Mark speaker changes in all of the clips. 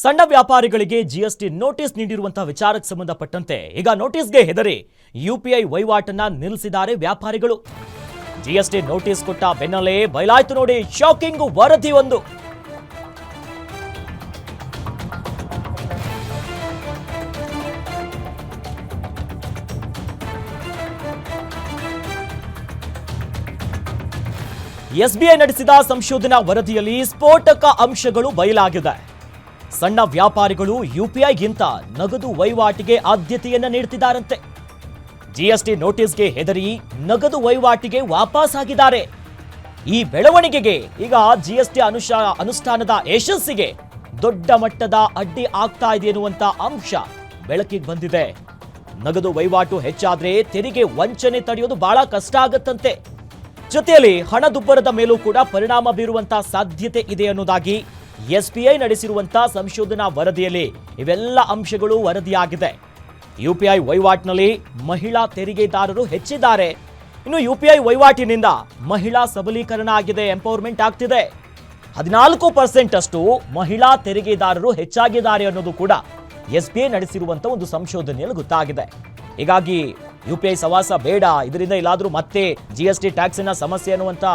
Speaker 1: ಸಣ್ಣ ವ್ಯಾಪಾರಿಗಳಿಗೆ GST notice ನೀಡಿರುವಂತಹ ವಿಚಾರಕ್ಕೆ ಸಂಬಂಧಪಟ್ಟಂತೆ ಈಗ ನೋಟಿಸ್ಗೆ ಹೆದರಿ ಯುಪಿಐ ವಹಿವಾಟನ್ನ ನಿಲ್ಲಿಸಿದ್ದಾರೆ ವ್ಯಾಪಾರಿಗಳು. ಜಿಎಸ್ಟಿ ನೋಟಿಸ್ ಕೊಟ್ಟ ಬೆನ್ನಲ್ಲೇ ಬಯಲಾಯ್ತು ನೋಡಿ ಶಾಕಿಂಗ್ ವರದಿ ಒಂದು. ಎಸ್ಬಿಐ ನಡೆಸಿದ ಸಂಶೋಧನಾ ವರದಿಯಲ್ಲಿ ಸ್ಫೋಟಕ ಅಂಶಗಳು ಬಯಲಾಗಿದೆ. ಸಣ್ಣ ವ್ಯಾಪಾರಿಗಳು ಯುಪಿಐಗಿಂತ ನಗದು ವಹಿವಾಟಿಗೆ ಆದ್ಯತೆಯನ್ನ ನೀಡುತ್ತಿದ್ದಾರಂತೆ. ಜಿಎಸ್ಟಿ ನೋಟಿಸ್ಗೆ ಹೆದರಿ ನಗದು ವಹಿವಾಟಿಗೆ ವಾಪಸ್ ಆಗಿದ್ದಾರೆ. ಈ ಬೆಳವಣಿಗೆಗೆ ಈಗ ಜಿಎಸ್ಟಿ ಅನುಷ್ಠಾನದ ಯಶಸ್ಸಿಗೆ ದೊಡ್ಡ ಮಟ್ಟದ ಅಡ್ಡಿ ಆಗ್ತಾ ಇದೆ ಎನ್ನುವಂತ ಅಂಶ ಬೆಳಕಿಗೆ ಬಂದಿದೆ. ನಗದು ವಹಿವಾಟು ಹೆಚ್ಚಾದ್ರೆ ತೆರಿಗೆ ವಂಚನೆ ತಡೆಯೋದು ಬಹಳ ಕಷ್ಟ ಆಗತ್ತಂತೆ. ಜೊತೆಯಲ್ಲಿ ಹಣದುಬ್ಬರದ ಮೇಲೂ ಕೂಡ ಪರಿಣಾಮ ಬೀರುವಂತಹ ಸಾಧ್ಯತೆ ಇದೆ ಅನ್ನೋದಾಗಿ ಎಸ್ಬಿಐ ನಡೆಸಿರುವಂತಹ ಸಂಶೋಧನಾ ವರದಿಯಲ್ಲಿ ಇವೆಲ್ಲ ಅಂಶಗಳು ವರದಿಯಾಗಿದೆ. ಯುಪಿಐ ವಹಿವಾಟಿನಲ್ಲಿ ಮಹಿಳಾ ತೆರಿಗೆದಾರರು ಹೆಚ್ಚಿದ್ದಾರೆ. ಇನ್ನು ಯುಪಿಐ ವಹಿವಾಟಿನಿಂದ ಮಹಿಳಾ ಸಬಲೀಕರಣ ಆಗಿದೆ, ಎಂಪವರ್ಮೆಂಟ್ ಆಗ್ತಿದೆ. 14% ಅಷ್ಟು ಮಹಿಳಾ ತೆರಿಗೆದಾರರು ಹೆಚ್ಚಾಗಿದ್ದಾರೆ ಅನ್ನೋದು ಕೂಡ ಎಸ್ಬಿಐ ನಡೆಸಿರುವಂತಹ ಒಂದು ಸಂಶೋಧನೆಯಲ್ಲಿ ಗೊತ್ತಾಗಿದೆ. ಹೀಗಾಗಿ ಯುಪಿಐ ಸವಾಸ ಬೇಡ, ಇದರಿಂದ ಎಲ್ಲಾದ್ರೂ ಮತ್ತೆ ಜಿಎಸ್ಟಿ ಟ್ಯಾಕ್ಸಿನ ಸಮಸ್ಯೆ ಅನ್ನುವಂತ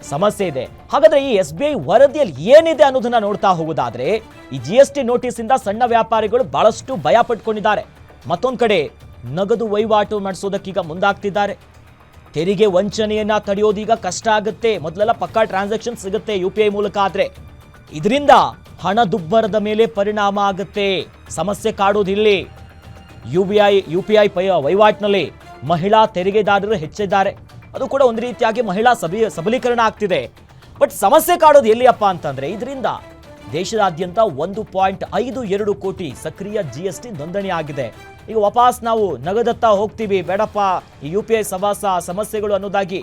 Speaker 1: ಸಮಸ್ಯೆ ಇದೆ. ಹಾಗಾದ್ರೆ ಈ ಎಸ್ಬಿಐ ವರದಿಯಲ್ಲಿ ಏನಿದೆ ಅನ್ನೋದನ್ನ ನೋಡ್ತಾ ಹೋಗೋದಾದ್ರೆ, ಈ ಜಿಎಸ್ಟಿ ನೋಟಿಸ್ ಇಂದ ಸಣ್ಣ ವ್ಯಾಪಾರಿಗಳು ಬಹಳಷ್ಟು ಭಯ ಪಟ್ಕೊಂಡಿದ್ದಾರೆ. ಮತ್ತೊಂದ್ ಕಡೆ ನಗದು ವಹಿವಾಟು ಮಾಡಿಸೋದಕ್ಕೀಗ ಮುಂದಾಗ್ತಿದ್ದಾರೆ. ತೆರಿಗೆ ವಂಚನೆಯನ್ನ ತಡೆಯೋದೀಗ ಕಷ್ಟ ಆಗುತ್ತೆ. ಮೊದಲೆಲ್ಲ ಪಕ್ಕಾ ಟ್ರಾನ್ಸಾಕ್ಷನ್ ಸಿಗುತ್ತೆ ಯುಪಿಐ ಮೂಲಕ, ಆದ್ರೆ ಇದರಿಂದ ಹಣದುಬ್ಬರದ ಮೇಲೆ ಪರಿಣಾಮ ಆಗುತ್ತೆ, ಸಮಸ್ಯೆ ಕಾಡೋದಿಲ್ಲಿ. ಯುಪಿಐ ವಹಿವಾಟಿನಲ್ಲಿ ಮಹಿಳಾ ತೆರಿಗೆದಾರರು ಹೆಚ್ಚಿದ್ದಾರೆ. ಅದು ಕೂಡ ಒಂದು ರೀತಿಯಾಗಿ ಮಹಿಳಾ ಸಬಲೀಕರಣ ಆಗ್ತಿದೆ. ಬಟ್ ಸಮಸ್ಯೆ ಕಾಡೋದು ಎಲ್ಲಿಯಪ್ಪ ಅಂತಂದ್ರೆ, ಇದರಿಂದ ದೇಶದಾದ್ಯಂತ 1.52 ಕೋಟಿ ಸಕ್ರಿಯ ಜಿಎಸ್ಟಿ ನೋಂದಣಿ ಆಗಿದೆ. ಈಗ ವಾಪಸ್ ನಾವು ನಗದತ್ತ ಹೋಗ್ತೀವಿ, ಬೇಡಪ್ಪ ಈ ಯುಪಿಐ ಸಮಸ್ಯೆಗಳು ಅನ್ನೋದಾಗಿ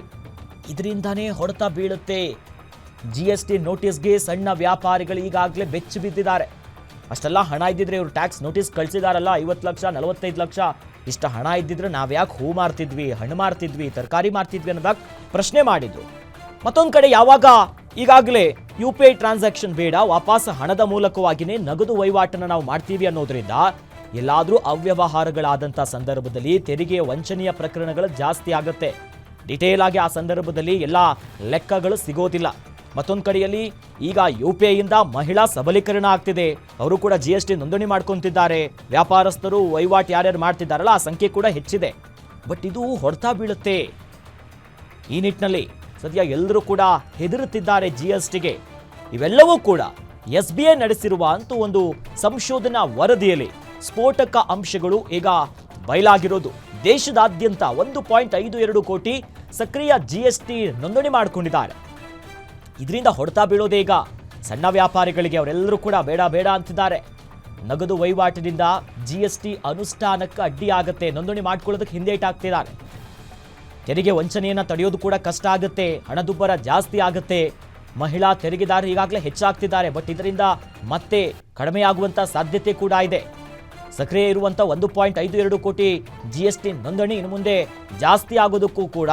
Speaker 1: ಇದರಿಂದಾನೇ ಹೊಡೆತ ಬೀಳುತ್ತೆ. ಜಿಎಸ್ಟಿ ನೋಟಿಸ್ಗೆ ಸಣ್ಣ ವ್ಯಾಪಾರಿಗಳು ಈಗಾಗಲೇ ಬೆಚ್ಚಿ ಬಿದ್ದಿದ್ದಾರೆ. ಅಷ್ಟೆಲ್ಲ ಹಣ ಇದ್ದಿದ್ರೆ ಇವರು ಟ್ಯಾಕ್ಸ್ ನೋಟಿಸ್ ಕಳಿಸಿದಾರಲ್ಲ, 50 ಲಕ್ಷ 45 ಲಕ್ಷ, ಇಷ್ಟ ಹಣ ಇದ್ದಿದ್ರೆ ನಾವ್ಯಾಕೆ ಹೂ ಮಾರ್ತಿದ್ವಿ, ಹಣ್ಣು ಮಾರ್ತಿದ್ವಿ, ತರಕಾರಿ ಮಾರ್ತಿದ್ವಿ ಅನ್ನೋದಾಗ ಪ್ರಶ್ನೆ ಮಾಡಿದ್ರು. ಮತ್ತೊಂದು ಕಡೆ ಯಾವಾಗ ಈಗಾಗಲೇ ಯುಪಿಐ ಟ್ರಾನ್ಸಾಕ್ಷನ್ ಬೇಡ, ವಾಪಸ್ ಹಣದ ಮೂಲಕವಾಗಿಯೇ ನಗದು ವಹಿವಾಟನ್ನು ನಾವು ಮಾಡ್ತೀವಿ ಅನ್ನೋದ್ರಿಂದ ಎಲ್ಲಾದರೂ ಅವ್ಯವಹಾರಗಳಾದಂಥ ಸಂದರ್ಭದಲ್ಲಿ ತೆರಿಗೆ ವಂಚನೆಯ ಪ್ರಕರಣಗಳು ಜಾಸ್ತಿ ಆಗುತ್ತೆ. ಡಿಟೇಲ್ ಆಗಿ ಆ ಸಂದರ್ಭದಲ್ಲಿ ಎಲ್ಲ ಲೆಕ್ಕಗಳು ಸಿಗೋದಿಲ್ಲ. ಮತ್ತೊಂದು ಕಡೆಯಲ್ಲಿ ಈಗ ಯುಪಿಐಯಿಂದ ಮಹಿಳಾ ಸಬಲೀಕರಣ ಆಗ್ತಿದೆ. ಅವರು ಕೂಡ ಜಿಎಸ್ಟಿ ನೋಂದಣಿ ಮಾಡ್ಕೊಂತಿದ್ದಾರೆ. ವ್ಯಾಪಾರಸ್ಥರು ವಹಿವಾಟು ಯಾರ್ಯಾರು ಮಾಡ್ತಿದ್ದಾರಲ್ಲ ಆ ಸಂಖ್ಯೆ ಕೂಡ ಹೆಚ್ಚಿದೆ. ಬಟ್ ಇದು ಹೊಡೆತ ಬೀಳುತ್ತೆ. ಈ ನಿಟ್ಟಿನಲ್ಲಿ ಸದ್ಯ ಎಲ್ಲರೂ ಕೂಡ ಹೆದರುತ್ತಿದ್ದಾರೆ ಜಿಎಸ್ಟಿಗೆ. ಇವೆಲ್ಲವೂ ಕೂಡ ಎಸ್ಬಿಐ ನಡೆಸಿರುವ ಅಂತೂ ಒಂದು ಸಂಶೋಧನಾ ವರದಿಯಲ್ಲಿ ಸ್ಫೋಟಕ ಅಂಶಗಳು ಈಗ ಬಯಲಾಗಿರೋದು. ದೇಶದಾದ್ಯಂತ 1.52 ಕೋಟಿ ಸಕ್ರಿಯ ಜಿಎಸ್ಟಿ ನೋಂದಣಿ ಮಾಡಿಕೊಂಡಿದ್ದಾರೆ. ಇದರಿಂದ ಹೊಡೆತ ಬೀಳೋದೇ ಈಗ ಸಣ್ಣ ವ್ಯಾಪಾರಿಗಳಿಗೆ. ಅವರೆಲ್ಲರೂ ಕೂಡ ಬೇಡ ಬೇಡ ಅಂತಿದ್ದಾರೆ. ನಗದು ವಹಿವಾಟಿನಿಂದ ಜಿಎಸ್ಟಿ ಅನುಷ್ಠಾನಕ್ಕೆ ಅಡ್ಡಿ ಆಗುತ್ತೆ, ನೋಂದಣಿ ಮಾಡ್ಕೊಳ್ಳೋದಕ್ಕೆ ಹಿಂದೇಟಾಗ್ತಿದ್ದಾರೆ. ತೆರಿಗೆ ವಂಚನೆಯನ್ನು ತಡೆಯೋದು ಕೂಡ ಕಷ್ಟ ಆಗುತ್ತೆ, ಹಣದುಬ್ಬರ ಜಾಸ್ತಿ ಆಗುತ್ತೆ. ಮಹಿಳಾ ತೆರಿಗೆದಾರರು ಈಗಾಗಲೇ ಹೆಚ್ಚಾಗ್ತಿದ್ದಾರೆ. ಬಟ್ ಇದರಿಂದ ಮತ್ತೆ ಕಡಿಮೆಯಾಗುವಂಥ ಸಾಧ್ಯತೆ ಕೂಡ ಇದೆ. ಸಕ್ರಿಯ ಇರುವಂಥ 1.52 ಕೋಟಿ ಜಿಎಸ್ಟಿ ನೋಂದಣಿ ಇನ್ನು ಮುಂದೆ ಜಾಸ್ತಿ ಆಗೋದಕ್ಕೂ ಕೂಡ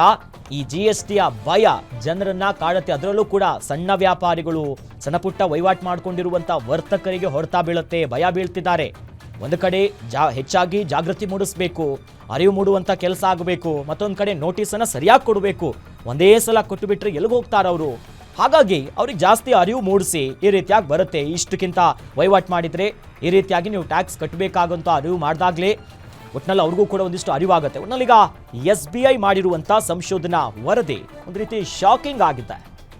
Speaker 1: ಈ ಜಿಎಸ್ಟಿಯ ಭಯ ಜನರನ್ನ ಕಾಡುತ್ತೆ. ಅದರಲ್ಲೂ ಕೂಡ ಸಣ್ಣ ವ್ಯಾಪಾರಿಗಳು, ಸಣ್ಣ ಪುಟ್ಟ ವಹಿವಾಟು ಮಾಡ್ಕೊಂಡಿರುವಂಥ ವರ್ತಕರಿಗೆ ಹೊಡೆತ ಬೀಳುತ್ತೆ, ಭಯ ಬೀಳ್ತಿದ್ದಾರೆ. ಒಂದು ಕಡೆ ಹೆಚ್ಚಾಗಿ ಜಾಗೃತಿ ಮೂಡಿಸಬೇಕು, ಅರಿವು ಮೂಡುವಂಥ ಕೆಲಸ ಆಗಬೇಕು. ಮತ್ತೊಂದು ಕಡೆ ನೋಟಿಸನ್ನು ಸರಿಯಾಗಿ ಕೊಡಬೇಕು. ಒಂದೇ ಸಲ ಕೊಟ್ಟು ಬಿಟ್ಟರೆ ಎಲ್ಲಿಗೆ ಹೋಗ್ತಾರೆ ಅವರು. ಹಾಗಾಗಿ ಅವ್ರಿಗೆ ಜಾಸ್ತಿ ಅರಿವು ಮೂಡಿಸಿ ಈ ರೀತಿಯಾಗಿ ಬರುತ್ತೆ. ಇಷ್ಟಕ್ಕಿಂತ ವಹಿವಾಟು ಮಾಡಿದರೆ ಈ ರೀತಿಯಾಗಿ ನೀವು ಟ್ಯಾಕ್ಸ್ ಕಟ್ಟಬೇಕಾಗಂತ ಅರಿವು ಮಾಡಿದಾಗಲೇ ಒಟ್ಟಿನಲ್ಲಿ ಅವ್ರಿಗೂ ಕೂಡ ಒಂದಿಷ್ಟು ಅರಿವಾಗುತ್ತೆ. ಒಟ್ಟಿನಲ್ಲಿ ಈಗ ಎಸ್ಬಿಐ ಮಾಡಿರುವಂಥ ಸಂಶೋಧನಾ ವರದಿ ಒಂದು ರೀತಿ ಶಾಕಿಂಗ್ ಆಗಿದೆ.